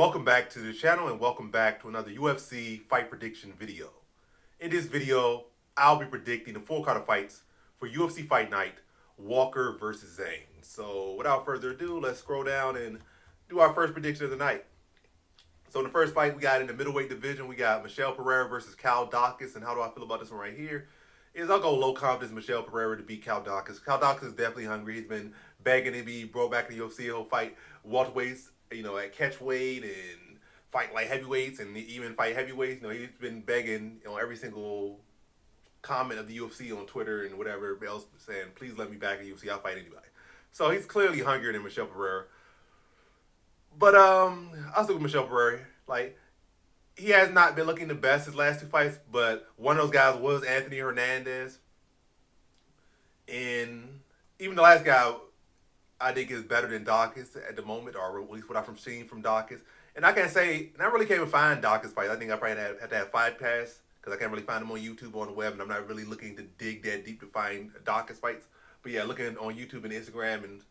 Welcome back to the channel and welcome back to another UFC fight prediction video. In this video, I'll be predicting the full card of fights for UFC Fight Night, Walker versus Zhang. So without further ado, let's scroll down and do our first prediction of the night. So in the first fight we got in the middleweight division, we got Pereira versus Daukaus. And how do I feel about this one right here? I'll go low confidence Pereira to beat Daukaus. Daukaus is definitely hungry. He's been begging to be brought back to the UFC. He'll fight welterweights, at catch weight and fight light heavyweights and even fight heavyweights. He's been begging, every single comment of the UFC on Twitter and whatever else saying, please let me back in the UFC. I'll fight anybody. So he's clearly hungrier than Pereira. But I'll stick with Pereira. He has not been looking the best his last two fights, but one of those guys was Anthony Hernandez. And even the last guy, I think, is better than Daukaus at the moment, or at least what I've seen from Daukaus. And I can't say, and I really can't even find Daukaus fights. I think I probably have to have Fight Pass, because I can't really find them on YouTube or on the web, and I'm not really looking to dig that deep to find Daukaus fights. But yeah, looking on YouTube and Instagram and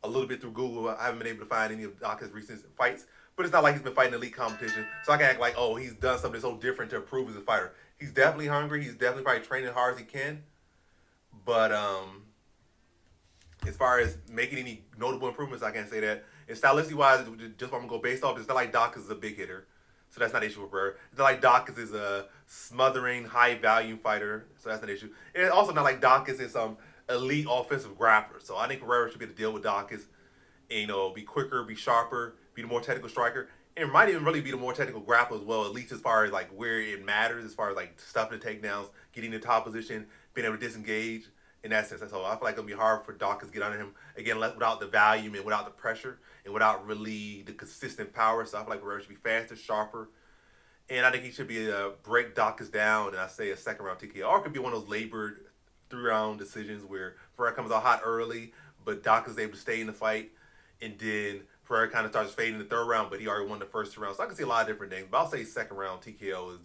a little bit through Google, I haven't been able to find any of Daukaus' recent fights. But it's not like he's been fighting elite competition, so I can act like, oh, he's done something so different to improve as a fighter. He's definitely hungry. He's definitely probably training as hard as he can. But as far as making any notable improvements, I can't say that. And stylistic-wise, just what I'm going to go based off, it's not like Daukaus is a big hitter, so that's not an issue for Pereira. It's not like Daukaus is a smothering, high-volume fighter, so that's not an issue. And it's also not like Daukaus is some elite offensive grappler, so I think Pereira should be able to deal with Daukaus and, be quicker, be sharper, be the more technical striker, and might even really be the more technical grappler as well, at least as far as where it matters, as far as stuffing the takedowns, getting the top position, being able to disengage in that sense. So I feel like it'll be hard for Daukaus to get under him again without the volume and without the pressure and without really the consistent power. So I feel like Pereira should be faster, sharper, and I think he should be break Daukaus down, and I say a second round TKO, or it could be one of those labored 3-round decisions where Pereira comes out hot early, but Daukaus is able to stay in the fight, and then Pereira kind of starts fading in the third round, but he already won the first 2 rounds. So I can see a lot of different things. But I'll say second round TKO is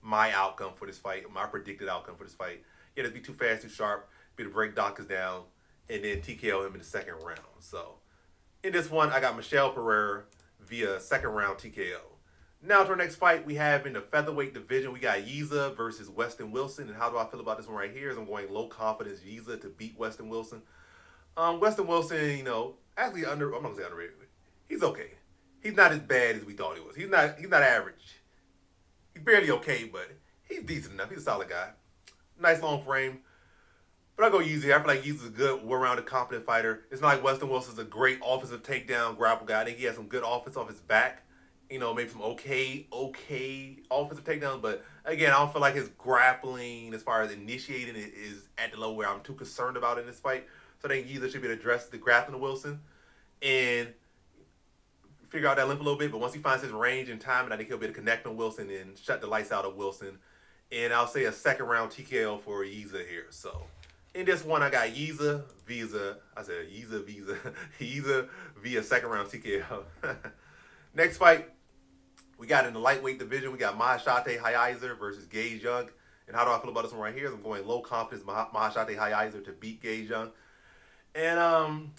my outcome for this fight, my predicted outcome for this fight. Yeah, to be too fast, too sharp, be to break Daukaus down, and then TKO him in the second round. So in this one, I got Pereira via second round TKO. Now to our next fight we have in the featherweight division. We got Yizha versus Weston Wilson. And how do I feel about this one right here? Is I'm going low confidence Yizha to beat Weston Wilson. Weston Wilson, actually I'm not gonna say underrated. He's okay. He's not as bad as we thought he was. He's not average. He's barely okay, but he's decent enough. He's a solid guy. Nice long frame. But I'll go Yizha. I feel like Yizha's a good, well-rounded, competent fighter. It's not like Weston Wilson's a great offensive takedown grapple guy. I think he has some good offense off his back. Maybe some okay offensive takedowns. But again, I don't feel like his grappling, as far as initiating it, is at the level where I'm too concerned about in this fight. So I think Yizha should be able to address the grappling of Wilson and figure out that limp a little bit. But once he finds his range and timing, I think he'll be able to connect on Wilson and shut the lights out of Wilson. And I'll say a second round TKO for Yizha here. So in this one, I got Yizha via second round TKO. Next fight, we got in the lightweight division, we got Hayisaer versus Zhang. And how do I feel about this one right here? I'm going low confidence Hayisaer to beat Zhang. And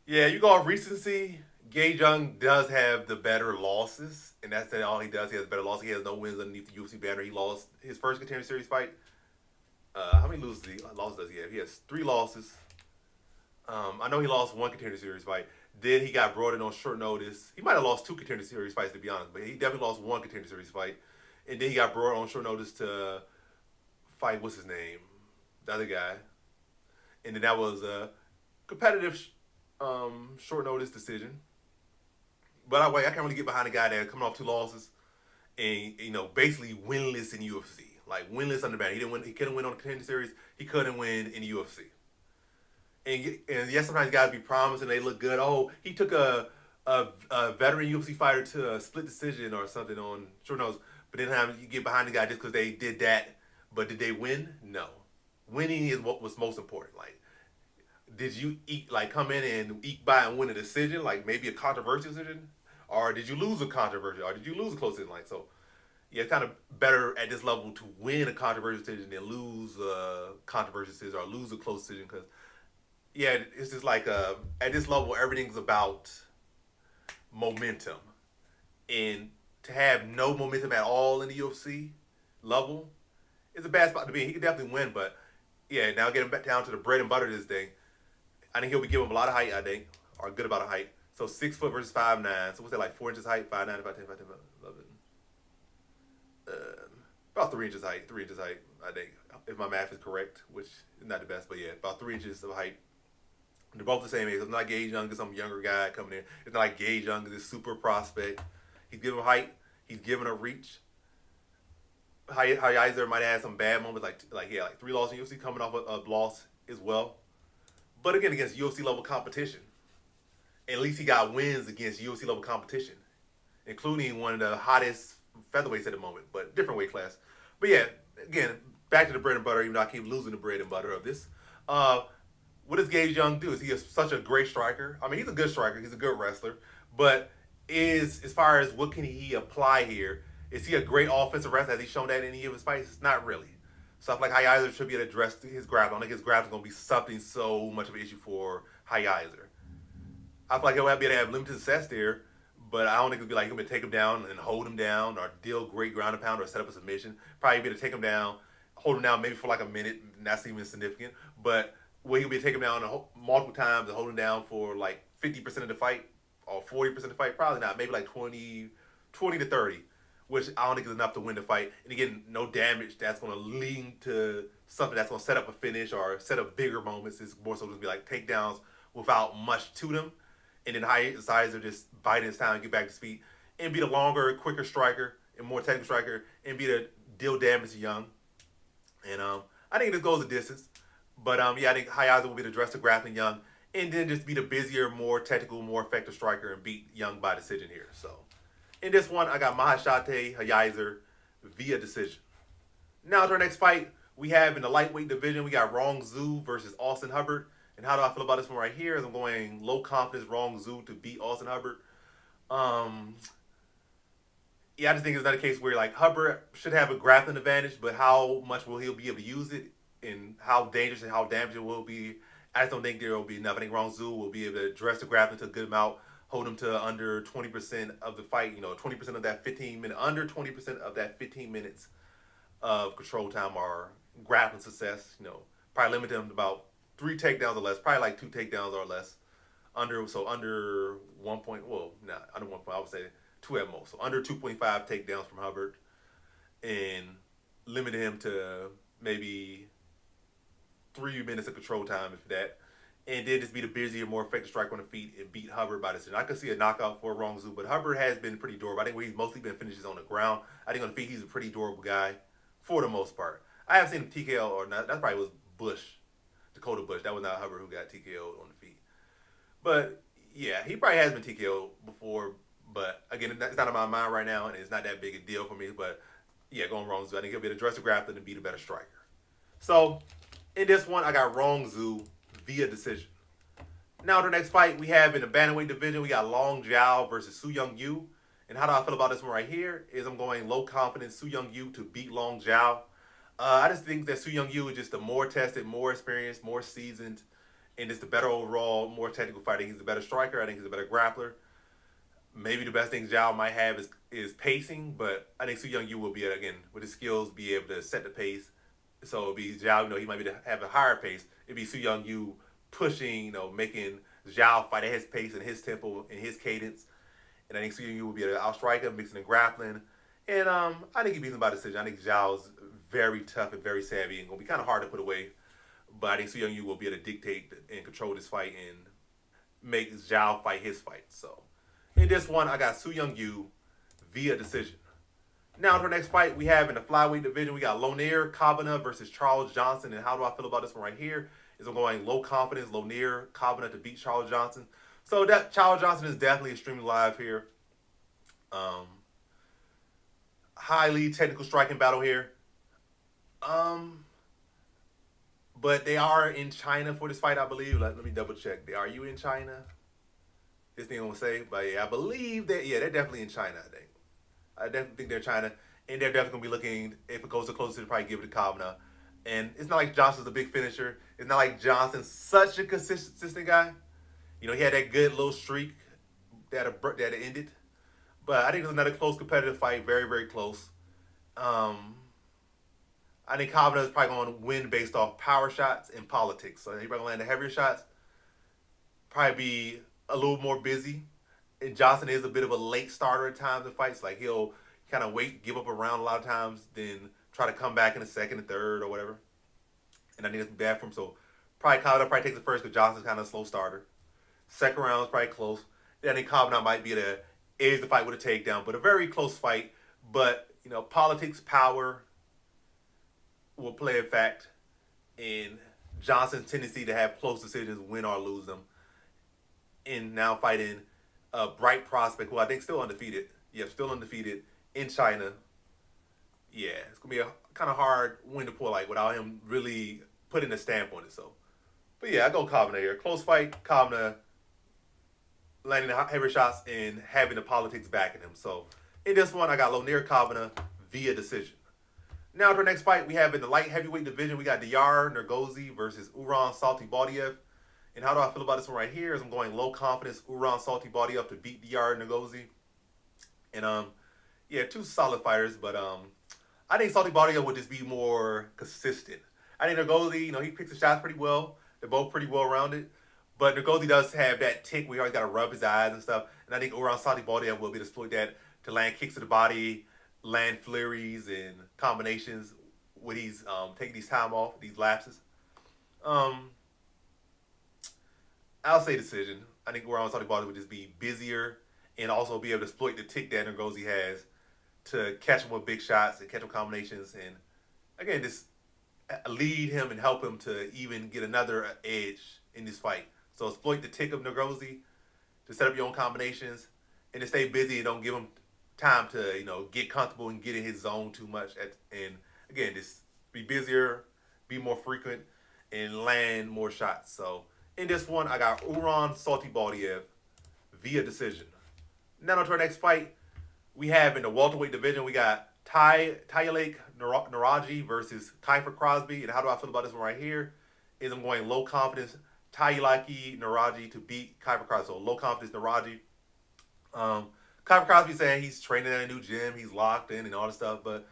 yeah, you go off recency. Zhang does have the better losses, and that's all he does. He has better losses. He has no wins underneath the UFC banner. He lost his first Contender Series fight. How many losses does he have? He has 3 losses. I know he lost 1 Contender Series fight. Then he got brought in on short notice. He might have lost 2 Contender Series fights, to be honest, but he definitely lost 1 Contender Series fight. And then he got brought on short notice to fight, what's his name? The other guy. And then that was a competitive short notice decision. But I can't really get behind a guy that coming off 2 losses and, basically winless in UFC. Winless under banner. He couldn't win on the Contender Series. He couldn't win in the UFC. And yes, sometimes guys be promising they look good. Oh, he took a veteran UFC fighter to a split decision or something on short notice. But then you get behind the guy just because they did that. But did they win? No. Winning is what was most important. Did you come in and eke by and win a decision, maybe a controversial decision? Or did you lose a controversy? Or did you lose a close decision? So yeah, it's kind of better at this level to win a controversial decision than lose a controversial decision or lose a close decision. Because, yeah, it's just at this level, everything's about momentum. And to have no momentum at all in the UFC level is a bad spot to be in. He could definitely win, but yeah, now getting back down to the bread and butter of this thing, I think he'll be giving him a lot of height, I think, or good about a height. So 6 foot versus 5'9". So what's that, like 4 inches height? 5'9", 5'10", 5'10", 11. About 3 inches height. 3 inches height, I think, if my math is correct, which is not the best, but yeah, about 3 inches of height. They're both the same age. It's not like Gage Young is some younger guy coming in. It's not like Gage Young is this super prospect. He's giving height. He's giving a reach. Hayisaer might have had some bad moments, like 3 losses in UFC, coming off a loss as well. But again, against UFC level competition, at least he got wins against UFC level competition, including one of the hottest featherweights at the moment, but different weight class. But yeah, again, back to the bread and butter, even though I keep losing the bread and butter of this. What does Gage Young do? Is he such a great striker? I mean, he's a good striker. He's a good wrestler. But as far as what can he apply here, is he a great offensive wrestler? Has he shown that in any of his fights? It's not really. So I feel like Hayisaer should be able to address his grappling. I think his grappling is going to be something so much of an issue for Hayisaer. I feel like he'll be able to have limited success there, but I don't think it'll be like he'll be able to take him down and hold him down or deal great ground and pound or set up a submission. Probably be able to take him down, hold him down maybe for like a minute, not even significant, but where he'll be taking him down multiple times and hold him down for like 50% of the fight or 40% of the fight. Probably not. Maybe like 20 to 30, which I don't think is enough to win the fight. And again, no damage that's going to lead to something that's going to set up a finish or set up bigger moments. It's more so just be like takedowns without much to them. And then Hayisaer just biding his time and get back to his feet and be the longer, quicker striker and more technical striker and be the deal damage to Young. And I think this goes a distance. But yeah, I think Hayisaer will be the dress to grappling Young and then just be the busier, more technical, more effective striker and beat Young by decision here. So in this one, I got Maheshate Hayisaer via decision. Now to our next fight, we have in the lightweight division, we got Rongzhu versus Austin Hubbard. And how do I feel about this one right here? Is I'm going low confidence Rongzhu to beat Austin Hubbard. Yeah, I just think it's another case where like Hubbard should have a grappling advantage, but how much will he be able to use it and how dangerous and how damaging will it be? I just don't think there will be enough. I think Rongzhu will be able to address the grappling to a good amount, hold him to under 20% of the fight, 20% of that 15 minutes, under 20% of that 15 minutes of control time or grappling success, probably limit him to about 3 takedowns or less, probably like 2 takedowns or less. Under 1 point, well, not under 1 point, I would say 2 at most. So under 2.5 takedowns from Hubbard and limited him to maybe 3 minutes of control time, if that. And then just be the busier, more effective striker on the feet and beat Hubbard by decision. I could see a knockout for Rongzhu, but Hubbard has been pretty durable. I think where he's mostly been finishes on the ground. I think on the feet, he's a pretty durable guy for the most part. I haven't seen him TKO or not. That probably was Bush. Dakota Bush. That was not Hubbard who got TKO'd on the feet. But, yeah, he probably has been TKO'd before. But, again, it's not in my mind right now, and it's not that big a deal for me. But, yeah, going Rongzhu. I think he'll be the dresser grappler and be the better striker. So, in this one, I got Rongzhu via decision. Now, the next fight we have in the bantamweight division, we got Long Zhao versus Su Young Yu. And how do I feel about this one right here? Is I'm going low confidence Su Young Yu to beat Long Zhao. I just think that Su Young Yu is just a more tested, more experienced, more seasoned, and just a better overall, more technical fighter. He's a better striker. I think he's a better grappler. Maybe the best thing Zhao might have is pacing, but I think Su Young Yu will be, again, with his skills, be able to set the pace. So it'll be Zhao, he might be to have a higher pace. It'd be Su Young Yu pushing, making Zhao fight at his pace and his tempo and his cadence. And I think Su Young Yu will be an outstriker, mixing and grappling. And I think he beats him by decision. I think Zhao's very tough and very savvy and going to be kind of hard to put away. But I think Su Young Yu will be able to dictate and control this fight and make Zhao fight his fight. So in this one, I got Su Young Yu via decision. Now to our next fight we have in the flyweight division, we got Lonir Kavanagh versus Charles Johnson. And how do I feel about this one right here? Is I'm going low confidence Lonir Kavanagh to beat Charles Johnson. So that Charles Johnson is definitely extremely live here. Highly technical striking battle here. But they are in China for this fight, I believe. Let me double check. Are you in China? This thing I'm gonna say, but yeah, I believe that. Yeah, they're definitely in China. I definitely think they're China, and they're definitely gonna be looking. If it goes to closer, to probably give it to Kavanagh. And it's not like Johnson's a big finisher. It's not like Johnson's such a consistent guy. He had that good little streak that ended. But I think it was another close competitive fight, very very close. Um, I think Kavanagh is probably going to win based off power shots and politics. So he's probably going to land the heavier shots, probably be a little more busy. And Johnson is a bit of a late starter at times in fights. Like he'll kind of wait, give up a round a lot of times, then try to come back in the second and third or whatever. And I think it's bad for him. So probably Kavanagh probably takes the first because Johnson's kind of a slow starter. Second round is probably close. Then I think Kavanagh might be able to edge the fight with a takedown, but a very close fight. But politics, power will play a fact in Johnson's tendency to have close decisions, win or lose them. And now fighting a bright prospect who I think still undefeated. Yeah, still undefeated in China. Yeah, it's gonna be a kind of hard win to pull like without him really putting a stamp on it. So, but yeah, I go Kavanagh here. Close fight, Kavanagh landing the heavy shots and having the politics backing him. So in this one, I got Lonir Kavanagh via decision. Now to our next fight, we have in the light heavyweight division, we got Nurgozhay versus Satybaldiev. And how do I feel about this one right here? Is I'm going low confidence Satybaldiev to beat Nurgozhay. And yeah, two solid fighters, but I think Satybaldiev would just be more consistent. I think Nurgozhay, he picks the shots pretty well. They're both pretty well rounded. But Nurgozhay does have that tick where he always got to rub his eyes and stuff. And I think Satybaldiev will be able to exploit that to land kicks to the body, land flurries and combinations when he's taking these time off, these lapses. I'll say decision. I think Satybaldiev would just be busier and also be able to exploit the tick that Nurgozhay has to catch him with big shots and catch him combinations. And again, just lead him and help him to even get another edge in this fight. So exploit the tick of Nurgozhay to set up your own combinations and to stay busy and don't give him time to, get comfortable and get in his zone too much. And again, just be busier, be more frequent, and land more shots. So in this one, I got Satybaldiev via decision. Now on to our next fight. We have in the welterweight division, we got Nueraji versus Kiefer Crosbie. And how do I feel about this one right here? Is I'm going low confidence Nueraji to beat Kiefer Crosbie. So low confidence Nueraji. Kiefer Crosbie saying he's training at a new gym, he's locked in and all this stuff, but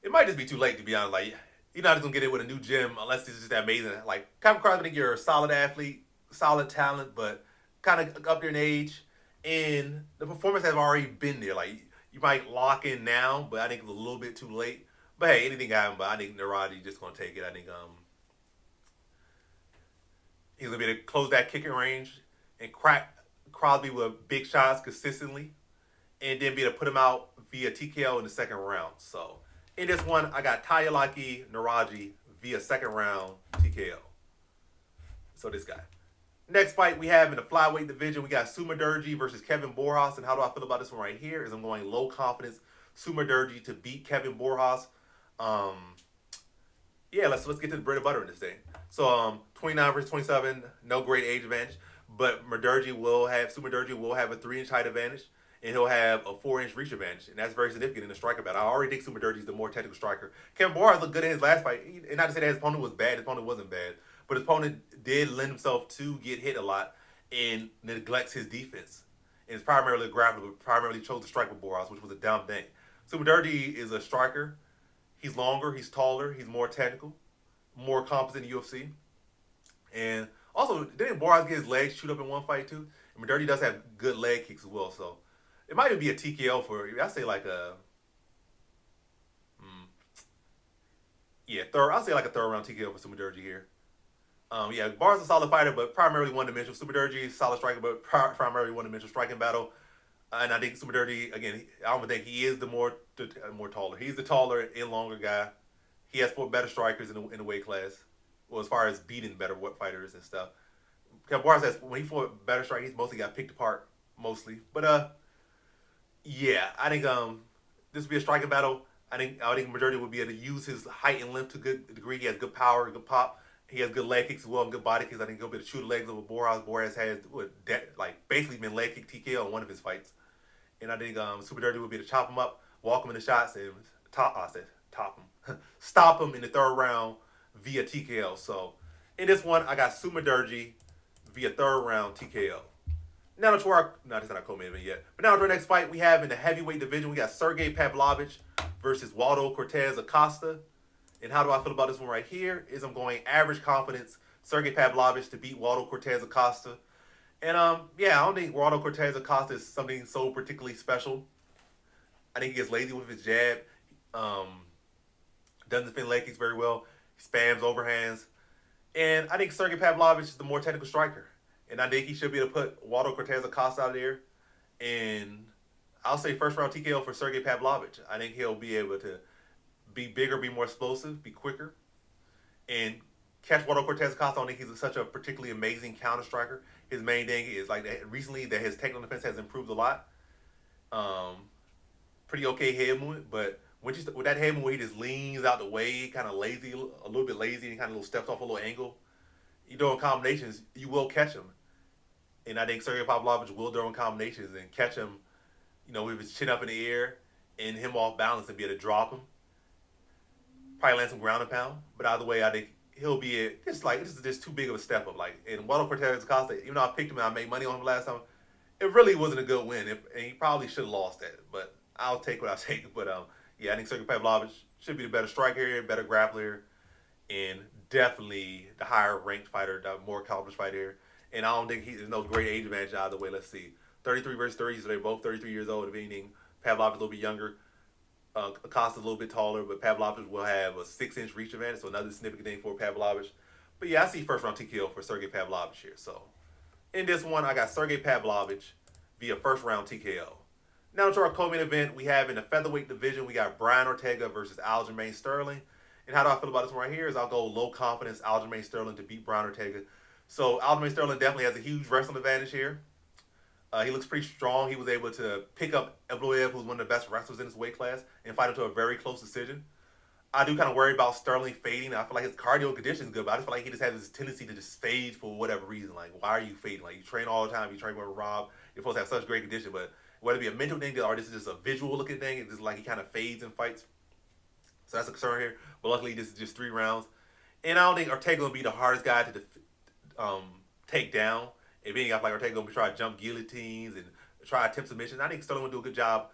it might just be too late to be honest. Like you're not just gonna get it with a new gym unless it's just amazing. Like Kiefer Crosbie, I think you're a solid athlete, solid talent, but kind of up there in age, and the performance has already been there. Like you might lock in now, but I think it's a little bit too late. But hey, anything can happen. But I think Nueraji just gonna take it. I think he's gonna be able to close that kicking range and crack Crosbie with big shots consistently, and then be able to put him out via TKO in the second round. So in this one, I got Nueraji via second round TKO. So this guy. Next fight we have in the flyweight division, we got Sumudaerji versus Kevin Borjas. And how do I feel about this one right here? Is I'm going low confidence Sumudaerji to beat Kevin Borjas. Yeah, let's get to the bread and butter in this thing. So 29 versus 27, no great age advantage, but Sumudaerji will have a 3-inch height advantage, and he'll have a 4-inch reach advantage, and that's very significant in the striker battle. I already think Sumudaerji is the more technical striker. Kevin Borjas looked good in his last fight, and not to say that his opponent was bad. His opponent wasn't bad, but his opponent did lend himself to get hit a lot and neglects his defense. And it's primarily a grappler, but primarily chose to strike with Borjas, which was a dumb thing. Sumudaerji is a striker. He's longer, he's taller, he's more technical, more competent in the UFC. And also, didn't Borjas get his legs shoot up in one fight too? And Sumudaerji does have good leg kicks as well, so it might even be a TKO for, I say like a, I'll say like a third round TKO for Sumudaerji here. Yeah, Borjas is a solid fighter, but primarily one-dimensional. Sumudaerji is a solid striker, but primarily one-dimensional striking battle. And I think Sumudaerji, again, I don't think he is the more taller. He's the taller and longer guy. He has 4 better strikers in the weight class. Well, as far as beating better fighters and stuff. Because Borjas has, when he fought better strike, he's mostly got picked apart, mostly. But yeah, I think this would be a striking battle. I think Sumudaerji would be able to use his height and length to a good degree. He has good power, good pop. He has good leg kicks as well and good body kicks. I think he'll be able to shoot the legs over Borjas. Borjas has basically been leg kick TKO in one of his fights. And I think Sumudaerji would be able to chop him up, walk him in the shots, and stop him in the third round via TKO. So in this one, I got Sumudaerji via third round TKO. Now to our, no, this is not our co-main event yet. But now to our next fight we have in the heavyweight division, we got Sergey Pavlovich versus Waldo Cortes Acosta. And how do I feel about this one right here? Is I'm going average confidence, Sergey Pavlovich to beat Waldo Cortes Acosta. And yeah, I don't think Waldo Cortes Acosta is something so particularly special. I think he gets lazy with his jab. Doesn't defend leg kicks very well. He spams overhands. And I think Sergey Pavlovich is the more technical striker. And I think he should be able to put Waldo Cortes Acosta out there. And I'll say first round TKO for Sergey Pavlovich. I think he'll be able to be bigger, be more explosive, be quicker, and catch Waldo Cortes Acosta. I don't think he's such a particularly amazing counter striker. His main thing is like recently that his technical defense has improved a lot. Pretty okay head movement, but with that head movement, he just leans out the way, kind of lazy, a little bit lazy, and kind of steps off a little angle. You doing combinations, you will catch him. And I think Sergey Pavlovich will during combinations and catch him, with his chin up in the air and him off balance and be able to drop him. Probably land some ground and pound. But either way, I think he'll be this is just too big of a step up. And Waldo Cortes Acosta, even though I picked him and I made money on him last time, it really wasn't a good win. And he probably should have lost that. But I'll take what I take. But yeah, I think Sergey Pavlovich should be the better striker here, better grappler, and definitely the higher ranked fighter, the more accomplished fighter here. And I don't think there's no great age advantage either way. Let's see. 33 versus 30, so they're both 33 years old. If anything, Pavlovich a little bit younger. Acosta's a little bit taller, but Pavlovich will have a 6-inch reach advantage, so another significant thing for Pavlovich. But yeah, I see first round TKO for Sergey Pavlovich here. So in this one, I got Sergey Pavlovich via first round TKO. Now to our co-main event, we have in the featherweight division, we got Brian Ortega versus Aljamain Sterling. And how do I feel about this one right here is I'll go low confidence Aljamain Sterling to beat Brian Ortega. So Aljamain Sterling definitely has a huge wrestling advantage here. He looks pretty strong. He was able to pick up Evloev, who's one of the best wrestlers in his weight class, and fight him to a very close decision. I do kind of worry about Sterling fading. I feel like his cardio condition is good, but I just feel like he just has this tendency to just fade for whatever reason. Like, why are you fading? Like, you train all the time. You train with Rob. You're supposed to have such great condition, but whether it be a mental thing or this is just a visual looking thing, it's just like he kind of fades in fights. So that's a concern here. But luckily, this is just 3 rounds. And I don't think Ortega will be the hardest guy to take down. If anything, I feel like Ortega will try to jump guillotines and try to attempt submissions. I think Sterling will do a good job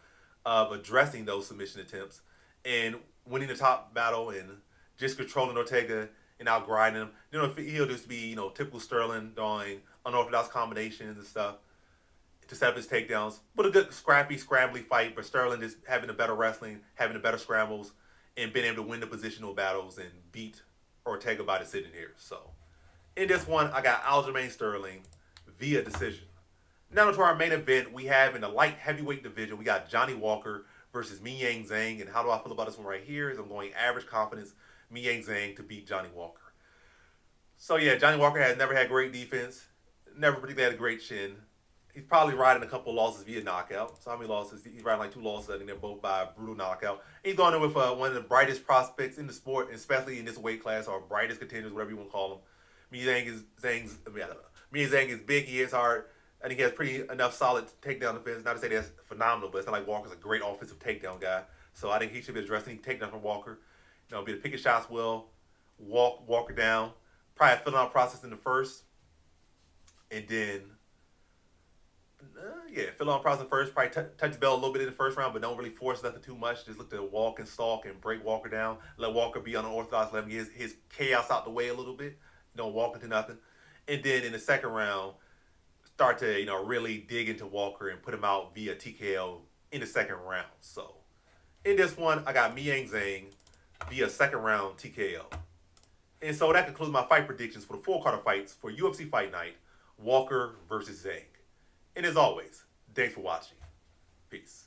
of addressing those submission attempts and winning the top battle and just controlling Ortega and outgrinding him. He'll just be, typical Sterling doing unorthodox combinations and stuff to set up his takedowns. But a good scrambly fight, but Sterling just having the better wrestling, having the better scrambles, and being able to win the positional battles and beat Ortega by decision here. So in this one, I got Aljamain Sterling via decision. Now to our main event, we have in the light heavyweight division, we got Johnny Walker versus Miyang Zhang. And how do I feel about this one right here is I'm going average confidence, Miyang Zhang to beat Johnny Walker. So yeah, Johnny Walker has never had great defense, never particularly had a great chin. He's probably riding a couple of losses via knockout. So how many losses? He's riding like 2 losses. I think they're both by a brutal knockout. He's going in with one of the brightest prospects in the sport, especially in this weight class, or brightest contenders, whatever you want to call them. Miyang Zhang is big. He is hard. I think he has pretty enough solid takedown defense. Not to say that's phenomenal, but it's not like Walker's a great offensive takedown guy. So I think he should be addressing takedown from Walker. Be able to pick his shots well, walk Walker down, probably a filling out process in the first, and then fill out process first. Probably touch the bell a little bit in the first round, but don't really force nothing too much. Just look to walk and stalk and break Walker down. Let Walker be unorthodox. Let him get his chaos out the way a little bit. Don't walk into nothing. And then in the second round, start to really dig into Walker and put him out via TKO in the second round. So in this one, I got Miyang Zhang via second round TKO. And so that concludes my fight predictions for the full card of fights for UFC Fight Night, Walker versus Zhang. And as always, thanks for watching. Peace.